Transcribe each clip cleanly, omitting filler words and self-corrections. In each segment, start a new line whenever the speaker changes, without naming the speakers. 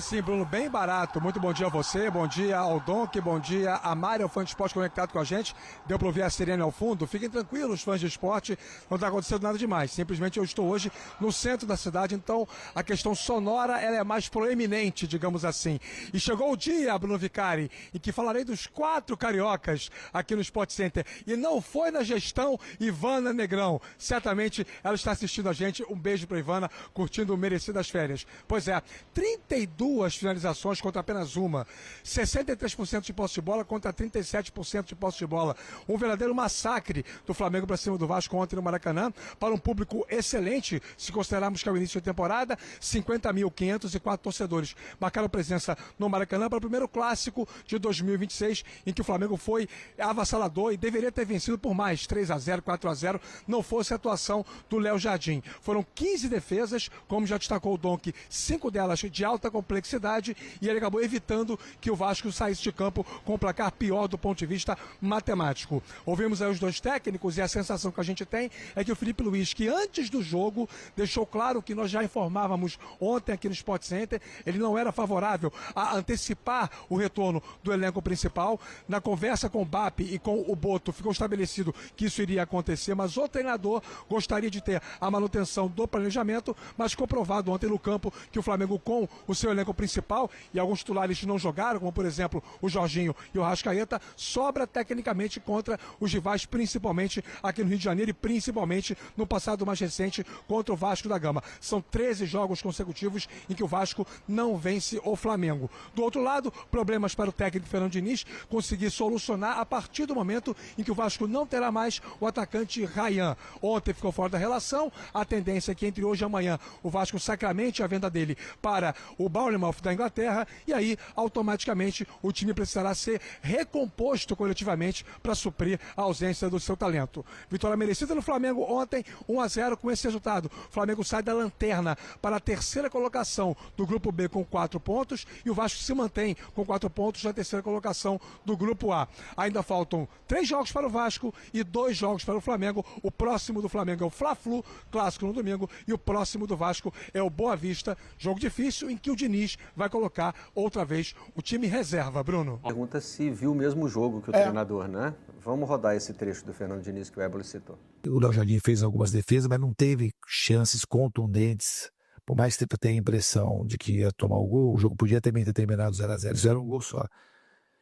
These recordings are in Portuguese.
Sim, Bruno, bem barato. Muito bom dia a você, bom dia ao Donk, bom dia a Mário, fã de esporte conectado com a gente. Deu para ouvir a sirene ao fundo. Fiquem tranquilos, fãs de esporte, não está acontecendo nada demais. Simplesmente eu estou hoje no centro da cidade, então a questão sonora ela é mais proeminente, digamos assim. E chegou o dia, Bruno Vicari, em que falarei dos 4 cariocas aqui no Sport Center. E não foi na gestão Ivana Negrão. Certamente ela está assistindo a gente. Um beijo para Ivana, curtindo merecidas férias. Pois é, 32 finalizações contra apenas uma, 63% de posse de bola contra 37% de posse de bola. Um verdadeiro massacre do Flamengo para cima do Vasco ontem no Maracanã, para um público excelente, se considerarmos que é o início de temporada. 50.504 torcedores marcaram presença no Maracanã para o primeiro clássico de 2026, em que o Flamengo foi avassalador e deveria ter vencido por mais, 3-0, 4-0, não fosse a atuação do Léo Jardim. Foram 15 defesas, como já destacou o Donk, 5 delas de alta complexidade, e ele acabou evitando que o Vasco saísse de campo com um placar pior do ponto de vista matemático. Ouvimos aí os dois técnicos e a sensação que a gente tem é que o Felipe Luiz, que antes do jogo deixou claro que nós já informávamos ontem aqui no Sport Center, ele não era favorável a antecipar o retorno do elenco principal. Na conversa com o BAP e com o Boto ficou estabelecido que isso iria acontecer, mas o treinador gostaria de ter a manutenção do planejamento, mas ficou provado ontem no campo que o Flamengo, com o seu elenco principal, e alguns titulares não jogaram, como por exemplo o Jorginho e o Arrascaeta, sobra tecnicamente contra os rivais, principalmente aqui no Rio de Janeiro e principalmente no passado mais recente contra o Vasco da Gama. São 13 jogos consecutivos em que o Vasco não vence o Flamengo. Do outro lado, problemas para o técnico Fernando Diniz conseguir solucionar a partir do momento em que o Vasco não terá mais o atacante Ryan. Ontem ficou fora da relação, a tendência é que entre hoje e amanhã o Vasco sacramente a venda dele para o Bournemouth da Inglaterra, e aí automaticamente o time precisará ser recomposto coletivamente para suprir a ausência do seu talento. Vitória merecida no Flamengo ontem, 1-0. Com esse resultado, o Flamengo sai da lanterna para a terceira colocação do Grupo B com 4 pontos, e o Vasco se mantém com 4 pontos na terceira colocação do Grupo A. Ainda faltam 3 jogos para o Vasco e 2 jogos para o Flamengo. O próximo do Flamengo é o Fla-Flu, clássico no domingo, e o próximo do Vasco é o Boa Vista, jogo difícil em que o Diniz vai colocar outra vez o time reserva, Bruno.
Pergunta se viu o mesmo jogo que o treinador, né? Vamos rodar esse trecho do Fernando Diniz que o Ébolo citou.
O Léo Jardim fez algumas defesas, mas não teve chances contundentes. Por mais que tenha a impressão de que ia tomar o gol, o jogo podia também ter terminado 0-0. Isso era um gol só.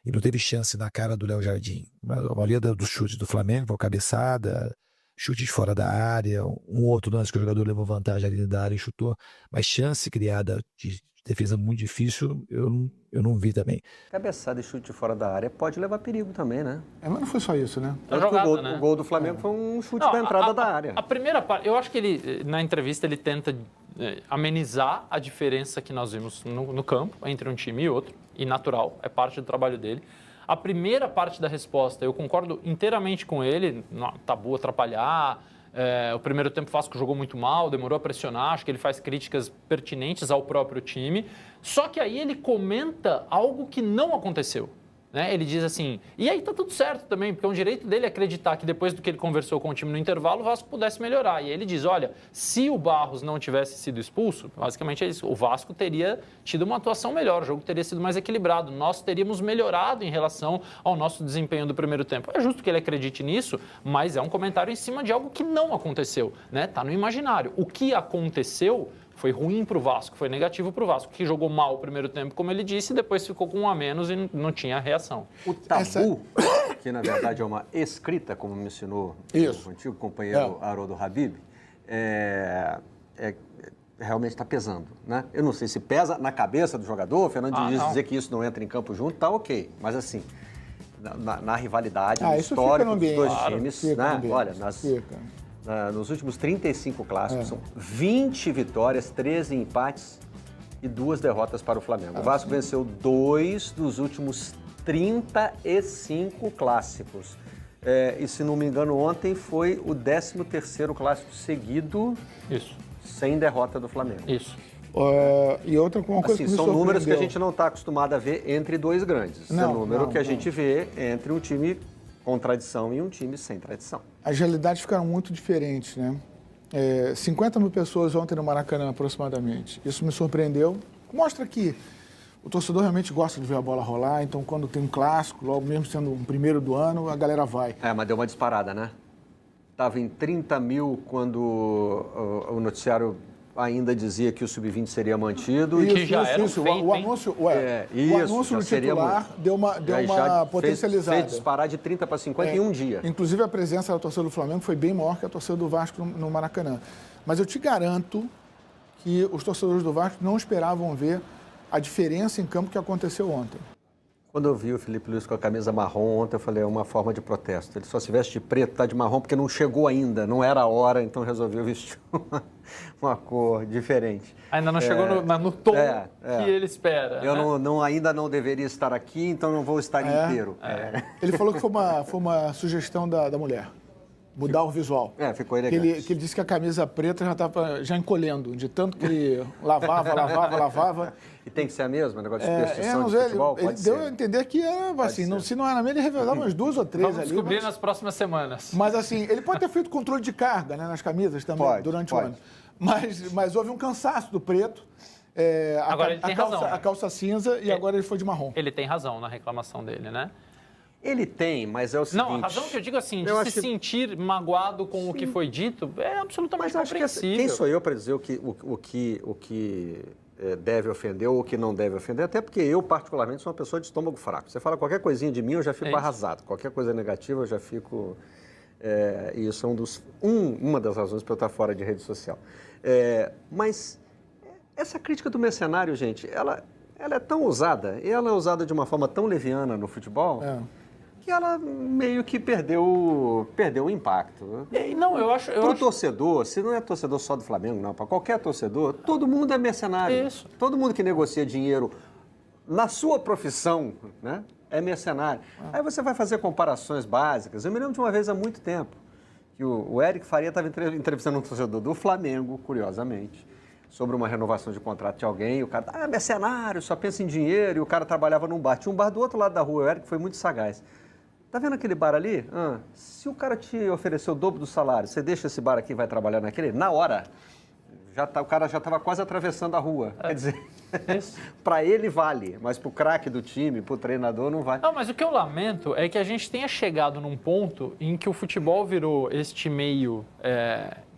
E não teve chance na cara do Léo Jardim. A maioria dos chutes do Flamengo foi cabeçada, chute de fora da área, um outro lance que o jogador levou vantagem ali da área e chutou. Mas chance criada de defesa muito difícil, eu não vi também.
Cabeçada e chute fora da área pode levar perigo também, né?
Mas não foi só isso, né?
O gol do Flamengo foi um chute da entrada da área.
A primeira parte, eu acho que ele, na entrevista, ele tenta amenizar a diferença que nós vimos no campo entre um time e outro, e natural, é parte do trabalho dele. A primeira parte da resposta, eu concordo inteiramente com ele, tabu atrapalhar. O primeiro tempo o Vasco jogou muito mal, demorou a pressionar, acho que ele faz críticas pertinentes ao próprio time. Só que aí ele comenta algo que não aconteceu. Né? Ele diz assim, e aí tá tudo certo também, porque é um direito dele acreditar que depois do que ele conversou com o time no intervalo, o Vasco pudesse melhorar. E aí ele diz, olha, se o Barros não tivesse sido expulso, basicamente é isso, o Vasco teria tido uma atuação melhor, o jogo teria sido mais equilibrado, nós teríamos melhorado em relação ao nosso desempenho do primeiro tempo. É justo que ele acredite nisso, mas é um comentário em cima de algo que não aconteceu, né? Tá no imaginário. O que aconteceu foi ruim para o Vasco, foi negativo para o Vasco, que jogou mal o primeiro tempo, como ele disse, e depois ficou com 1 a menos e não tinha reação.
O tabu, que na verdade é uma escrita, como mencionou o antigo companheiro Haroldo Habib, realmente está pesando, né? Eu não sei se pesa na cabeça do jogador, o Fernando Diniz dizer que isso não entra em campo junto, tá ok, mas assim, na rivalidade, no histórico dos dois times, né? Olha, nos últimos 35 clássicos, são 20 vitórias, 13 empates e 2 derrotas para o Flamengo. O Vasco venceu 2 dos últimos 35 clássicos. E, se não me engano, ontem foi o 13º clássico seguido sem derrota do Flamengo.
Isso. E outra uma coisa que me
são números que a gente não está acostumado a ver entre dois grandes. É número que a gente vê entre um time com tradição e um time sem tradição.
As realidades ficaram muito diferentes, né? 50 mil pessoas ontem no Maracanã, aproximadamente. Isso me surpreendeu. Mostra que o torcedor realmente gosta de ver a bola rolar, então quando tem um clássico, logo mesmo sendo um primeiro do ano, a galera vai.
Mas deu uma disparada, né? Estava em 30 mil quando o noticiário ainda dizia que o Sub-20 seria mantido.
Isso, e que já era
isso.
Feito,
o anúncio, o anúncio no titular deu uma potencializada.
Fez disparar de 30 para 50 em um dia.
Inclusive, a presença da torcida do Flamengo foi bem maior que a torcida do Vasco no Maracanã. Mas eu te garanto que os torcedores do Vasco não esperavam ver a diferença em campo que aconteceu ontem.
Quando eu vi o Felipe Luiz com a camisa marrom ontem, eu falei, é uma forma de protesto. Ele só se veste de preto, tá de marrom, porque não chegou ainda, não era a hora, então resolveu vestir uma cor diferente.
Ainda não chegou no tom que ele espera.
Eu ainda não deveria estar aqui, então não vou estar inteiro.
Ele falou que foi uma sugestão da mulher. Mudar o visual.
Ficou elegante.
Que ele disse que a camisa preta já estava encolhendo, de tanto que ele lavava.
E tem que ser a mesma, negócio de superstição de futebol?
Ele deu a entender que era assim, se não era mesmo, ele revelava umas 2 ou 3 ali.
Vamos descobrir nas próximas semanas.
Mas assim, ele pode ter feito controle de carga, né, nas camisas também, durante o ano. Mas houve um cansaço do preto.
Agora ele tem razão.
A calça cinza e agora ele foi de marrom.
Ele tem razão na reclamação dele, né?
Ele tem, mas é o seguinte...
Não, a razão que eu digo assim, de se sentir magoado com o que foi dito, é absolutamente compreensível.
Quem sou eu para dizer o que deve ofender ou o que não deve ofender? Até porque eu, particularmente, sou uma pessoa de estômago fraco. Você fala qualquer coisinha de mim, eu já fico arrasado. Qualquer coisa negativa, eu já fico... E isso é uma das razões para eu estar fora de rede social. Mas essa crítica do mercenário, gente, ela é tão usada, e ela é usada de uma forma tão leviana no futebol... que ela meio que perdeu o impacto.
Não, eu acho...
Torcedor, se não é torcedor só do Flamengo, não, para qualquer torcedor, todo mundo é mercenário.
Isso.
Todo mundo que negocia dinheiro na sua profissão, né, é mercenário. Aí você vai fazer comparações básicas. Eu me lembro de uma vez há muito tempo, que o Eric Faria estava entrevistando um torcedor do Flamengo, curiosamente, sobre uma renovação de contrato de alguém, e o cara, mercenário, só pensa em dinheiro, e o cara trabalhava num bar. Tinha um bar do outro lado da rua, o Eric foi muito sagaz. Tá vendo aquele bar ali? Se o cara te oferecer o dobro do salário, você deixa esse bar aqui e vai trabalhar naquele? Na hora, o cara já estava quase atravessando a rua. Quer dizer, para ele vale, mas para o craque do time, para o treinador, não vale.
Não, mas o que eu lamento é que a gente tenha chegado num ponto em que o futebol virou este meio...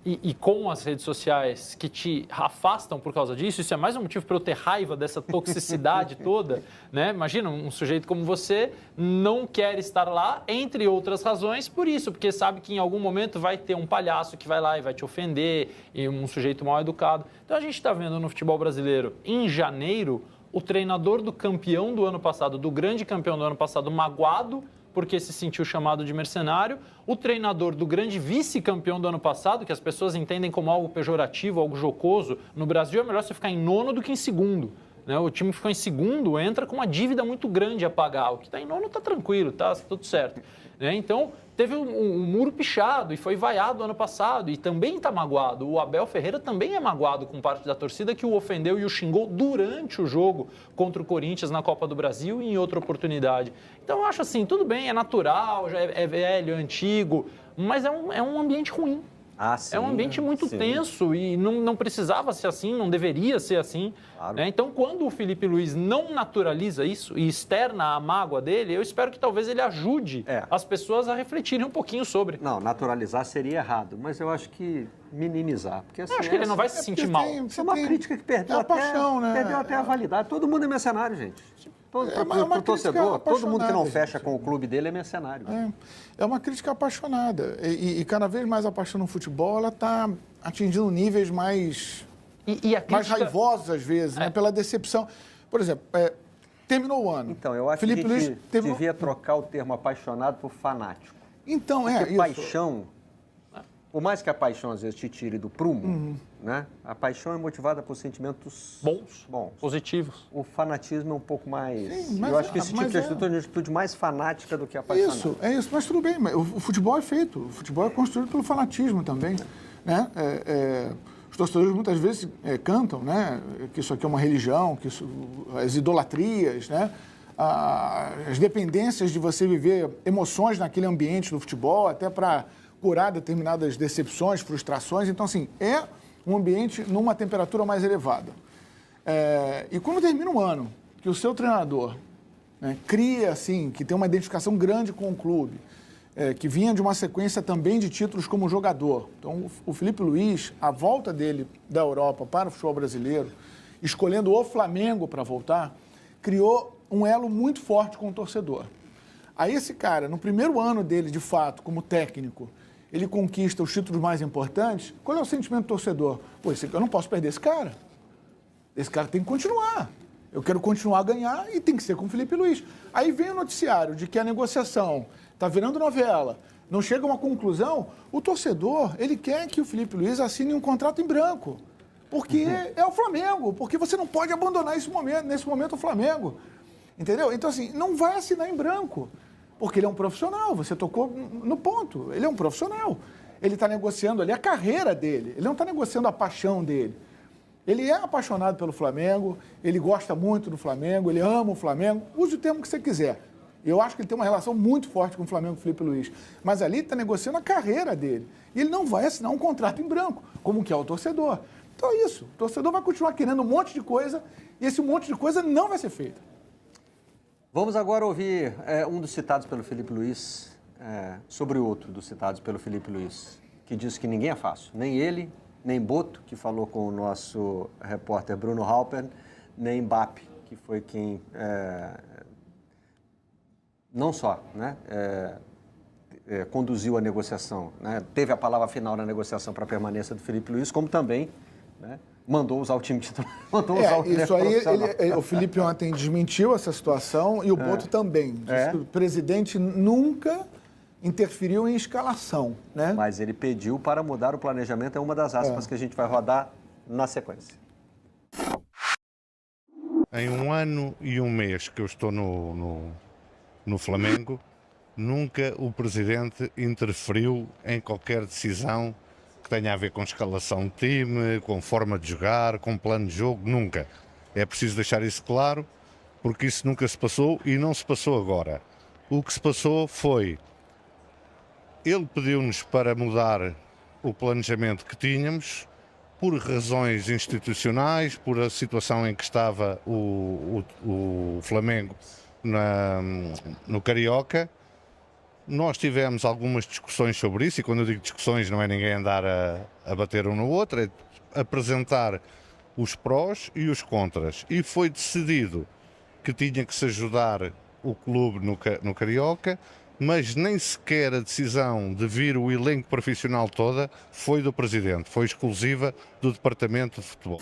E com as redes sociais que te afastam por causa disso, isso é mais um motivo para eu ter raiva dessa toxicidade toda, né? Imagina, um sujeito como você não quer estar lá, entre outras razões, por isso, porque sabe que em algum momento vai ter um palhaço que vai lá e vai te ofender, e um sujeito mal educado. Então a gente está vendo no futebol brasileiro, em janeiro, o treinador do campeão do ano passado, do grande campeão do ano passado, magoado, porque se sentiu chamado de mercenário, o treinador do grande vice-campeão do ano passado, que as pessoas entendem como algo pejorativo, algo jocoso, no Brasil é melhor você ficar em nono do que em segundo. Né? O time que ficou em segundo entra com uma dívida muito grande a pagar. O que está em nono está tranquilo, está tudo certo. Né? Então, teve um muro pichado e foi vaiado ano passado e também está magoado. O Abel Ferreira também é magoado com parte da torcida que o ofendeu e o xingou durante o jogo contra o Corinthians na Copa do Brasil e em outra oportunidade. Então, eu acho assim, tudo bem, é natural, já é velho, é antigo, mas é um ambiente ruim.
Sim,
é um ambiente muito tenso e não precisava ser assim, não deveria ser assim. Claro. Né? Então, quando o Felipe Luiz não naturaliza isso e externa a mágoa dele, eu espero que talvez ele ajude as pessoas a refletirem um pouquinho sobre.
Não, naturalizar seria errado, mas eu acho que minimizar. Porque, assim,
eu acho que ele não vai se sentir mal.
Isso é uma crítica que perdeu até a validade. Todo mundo é mercenário, gente. Para o torcedor, todo mundo que não fecha com o clube dele é mercenário.
É uma crítica apaixonada. E cada vez mais a paixão no futebol, ela está atingindo níveis mais mais raivosos, às vezes, né? Pela decepção. Por exemplo, terminou o ano.
Então, eu acho
Felipe
que a gente devia trocar o termo apaixonado por fanático.
Então,
porque paixão, por mais que a paixão às vezes te tire do prumo, né? A paixão é motivada por sentimentos bons,
positivos.
O fanatismo é um pouco mais... eu acho que esse tipo de atitude é uma atitude mais fanática do que apaixonada.
É isso, mas tudo bem. O futebol é feito, o futebol é construído pelo fanatismo também, né? Os torcedores muitas vezes cantam, né? Que isso aqui é uma religião, que as idolatrias, né? As dependências de você viver emoções naquele ambiente do futebol, até para curar determinadas decepções, frustrações. Então, assim, um ambiente numa temperatura mais elevada. E quando termina um ano, que o seu treinador, né, cria, assim, que tem uma identificação grande com o clube, que vinha de uma sequência também de títulos como jogador. Então, o Filipe Luís, a volta dele da Europa para o futebol brasileiro, escolhendo o Flamengo para voltar, criou um elo muito forte com o torcedor. Aí esse cara, no primeiro ano dele, de fato, como técnico, ele conquista os títulos mais importantes. Qual é o sentimento do torcedor? Pô, eu não posso perder esse cara. Esse cara tem que continuar. Eu quero continuar a ganhar e tem que ser com o Filipe Luís. Aí vem o noticiário de que a negociação está virando novela, não chega a uma conclusão. O torcedor, ele quer que o Filipe Luís assine um contrato em branco. Porque é o Flamengo, porque você não pode abandonar nesse momento o Flamengo. Entendeu? Então, assim, não vai assinar em branco. Porque ele é um profissional, você tocou no ponto. Ele é um profissional. Ele está negociando ali a carreira dele. Ele não está negociando a paixão dele. Ele é apaixonado pelo Flamengo, ele gosta muito do Flamengo, ele ama o Flamengo. Use o termo que você quiser. Eu acho que ele tem uma relação muito forte com o Flamengo, Filipe Luís. Mas ali está negociando a carreira dele. E ele não vai assinar um contrato em branco, como que é o torcedor. Então é isso. O torcedor vai continuar querendo um monte de coisa e esse monte de coisa não vai ser feita.
Vamos agora ouvir um dos citados pelo Filipe Luís sobre outro dos citados pelo Filipe Luís, que diz que ninguém é fácil, nem ele, nem Boto, que falou com o nosso repórter Bruno Halpern, nem Mbappé, que foi quem não só conduziu a negociação, né, teve a palavra final na negociação para a permanência do Filipe Luís, como também, né, mandou usar o time titular.
Isso aí, o Felipe ontem desmentiu essa situação e o Boto também. Diz que o presidente nunca interferiu em escalação, né?
Mas ele pediu para mudar o planejamento, é uma das aspas que a gente vai rodar na sequência.
Em 1 ano e 1 mês que eu estou no Flamengo, nunca o presidente interferiu em qualquer decisão que tenha a ver com escalação de time, com forma de jogar, com plano de jogo, nunca. É preciso deixar isso claro, porque isso nunca se passou e não se passou agora. O que se passou foi, ele pediu-nos para mudar o planejamento que tínhamos, por razões institucionais, por a situação em que estava o Flamengo no Carioca. Nós tivemos algumas discussões sobre isso, e quando eu digo discussões não é ninguém andar a bater um no outro, é apresentar os prós e os contras. E foi decidido que tinha que se ajudar o clube no Carioca, mas nem sequer a decisão de vir o elenco profissional toda foi do presidente, foi exclusiva do departamento de futebol.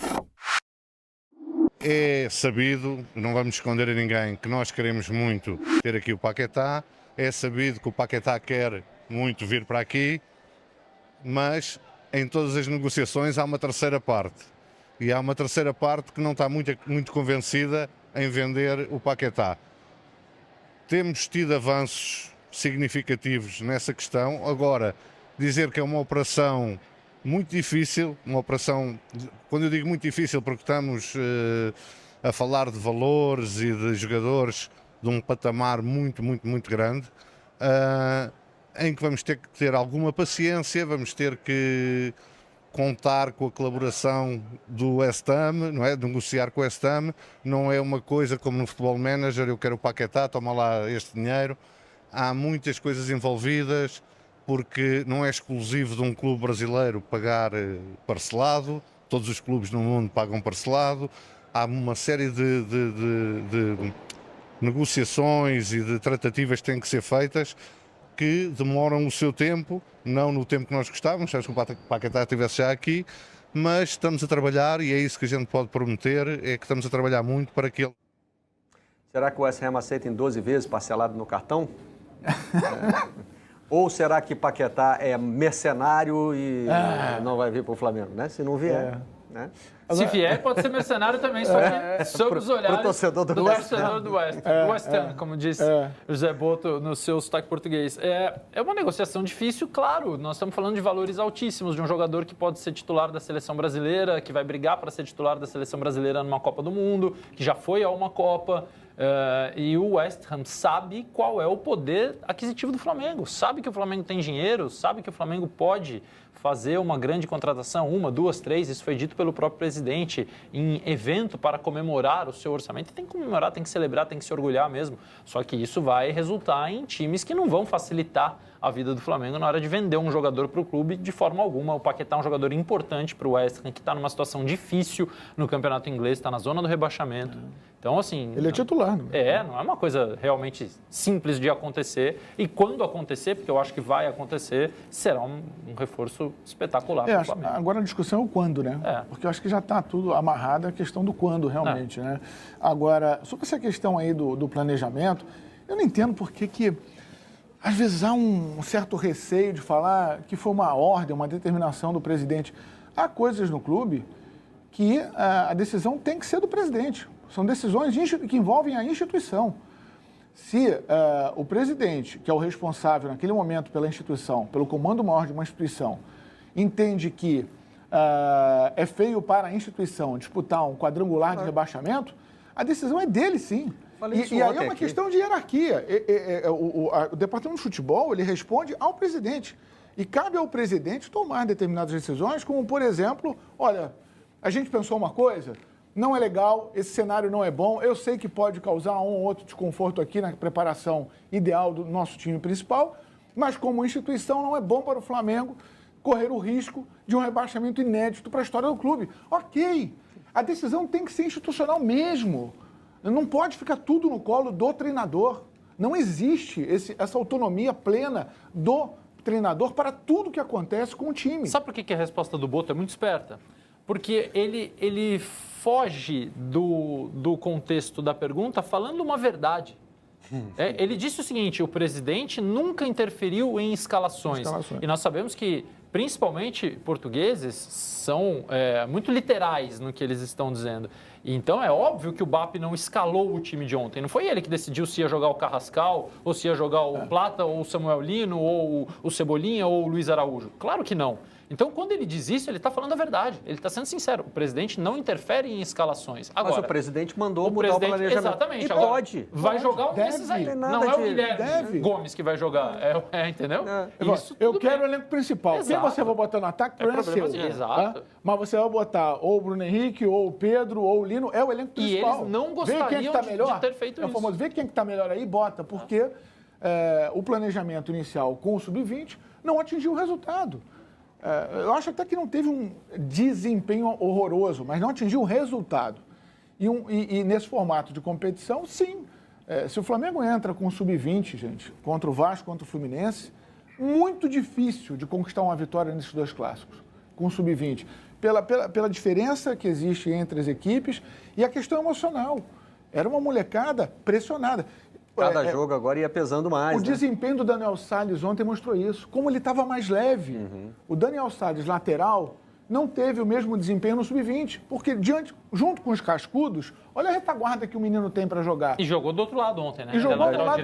É sabido, não vamos esconder a ninguém, que nós queremos muito ter aqui o Paquetá. É sabido que o Paquetá quer muito vir para aqui, mas em todas as negociações há uma terceira parte. E há uma terceira parte que não está muito convencida em vender o Paquetá. Temos tido avanços significativos nessa questão. Agora, dizer que é uma operação muito difícil, uma operação, quando eu digo muito difícil, porque estamos a falar de valores e de jogadores de um patamar muito grande, em que vamos ter que ter alguma paciência, vamos ter que contar com a colaboração do West Ham, não é? Negociar com o West Ham, não é uma coisa como no Futebol Manager, eu quero o Paquetá, toma lá este dinheiro. Há muitas coisas envolvidas, porque não é exclusivo de um clube brasileiro pagar parcelado, todos os clubes no mundo pagam parcelado, há uma série de negociações e de tratativas que têm que ser feitas que demoram o seu tempo, não no tempo que nós gostávamos, acho que o Paquetá estivesse já aqui, mas estamos a trabalhar e é isso que a gente pode prometer, é que estamos a trabalhar muito para que ele...
Será que o West Ham aceita em 12 vezes parcelado no cartão? Ou será que Paquetá é mercenário e não vai vir para o Flamengo, né? Se não vier, né?
Se vier, pode ser mercenário também, só que sob os olhares do torcedor do West Ham, como disse José Boto no seu sotaque português. É uma negociação difícil, claro. Nós estamos falando de valores altíssimos, de um jogador que pode ser titular da seleção brasileira, que vai brigar para ser titular da seleção brasileira numa Copa do Mundo, que já foi a uma Copa. E o West Ham sabe qual é o poder aquisitivo do Flamengo, sabe que o Flamengo tem dinheiro, sabe que o Flamengo pode fazer uma grande contratação, 1, 2, 3, isso foi dito pelo próprio presidente, em evento para comemorar o seu orçamento. Tem que comemorar, tem que celebrar, tem que se orgulhar mesmo. Só que isso vai resultar em times que não vão facilitar a vida do Flamengo na hora de vender um jogador para o clube de forma alguma. O Paquetá é um jogador importante para o West Ham, que está numa situação difícil no campeonato inglês, está na zona do rebaixamento. Então, assim...
Ele é titular, não é?
Não é uma coisa realmente simples de acontecer. E quando acontecer, porque eu acho que vai acontecer, será um reforço espetacular para o Flamengo.
Agora a discussão é o quando, né? Porque eu acho que já está tudo amarrado a questão do quando, realmente, né? Agora, sobre essa questão aí do planejamento, eu não entendo por que às vezes há um certo receio de falar que foi uma ordem, uma determinação do presidente. Há coisas no clube que a decisão tem que ser do presidente. São decisões que envolvem a instituição. Se o presidente, que é o responsável naquele momento pela instituição, pelo comando maior de uma instituição, entende que é feio para a instituição disputar um quadrangular de rebaixamento, a decisão é dele, sim. E aí é uma questão de hierarquia. O departamento de futebol, ele responde ao presidente. E cabe ao presidente tomar determinadas decisões, como, por exemplo, olha, a gente pensou uma coisa, não é legal, esse cenário não é bom, eu sei que pode causar um ou outro desconforto aqui na preparação ideal do nosso time principal, mas como instituição não é bom para o Flamengo correr o risco de um rebaixamento inédito para a história do clube. Ok, a decisão tem que ser institucional mesmo. Não pode ficar tudo no colo do treinador. Não existe essa autonomia plena do treinador para tudo que acontece com o time.
Sabe por que a resposta do Boto é muito esperta? Porque ele foge do contexto da pergunta falando uma verdade. Ele disse o seguinte, o presidente nunca interferiu em escalações. E nós sabemos que, principalmente, portugueses são muito literais no que eles estão dizendo. Então, é óbvio que o BAP não escalou o time de ontem. Não foi ele que decidiu se ia jogar o Carrascal, ou se ia jogar o Plata, ou o Samuel Lino, ou o Cebolinha, ou o Luiz Araújo. Claro que não. Então, quando ele diz isso, ele está falando a verdade. Ele está sendo sincero. O presidente não interfere em escalações. Agora,
mas o presidente mandou mudar o planejamento.
Exatamente.
E
agora,
pode.
Vai jogar um desses aí. Não é o Guilherme Gomes que vai jogar. Entendeu?
Eu quero o elenco principal. Exato. Quem você vai botar no ataque, é seu.
Exato.
Tá? Mas você vai botar ou o Bruno Henrique, ou o Pedro, ou o Lino. É o elenco principal.
E eles não gostariam de ter feito isso.
É o famoso, vê quem está melhor aí, bota. Porque o planejamento inicial com o Sub-20 não atingiu o resultado. Eu acho até que não teve um desempenho horroroso, mas não atingiu o resultado. E nesse formato de competição, sim. Se o Flamengo entra com o Sub-20, gente, contra o Vasco, contra o Fluminense, muito difícil de conquistar uma vitória nesses dois clássicos, com o Sub-20. Pela diferença que existe entre as equipes e a questão emocional. Era uma molecada pressionada.
Cada jogo agora ia pesando mais.
O desempenho do Daniel Salles ontem mostrou isso. Como ele estava mais leve. O Daniel Salles, lateral, não teve o mesmo desempenho no Sub-20. Porque junto com os cascudos, olha a retaguarda que o menino tem para jogar.
E jogou do outro lado ontem, né?
E jogou do lado.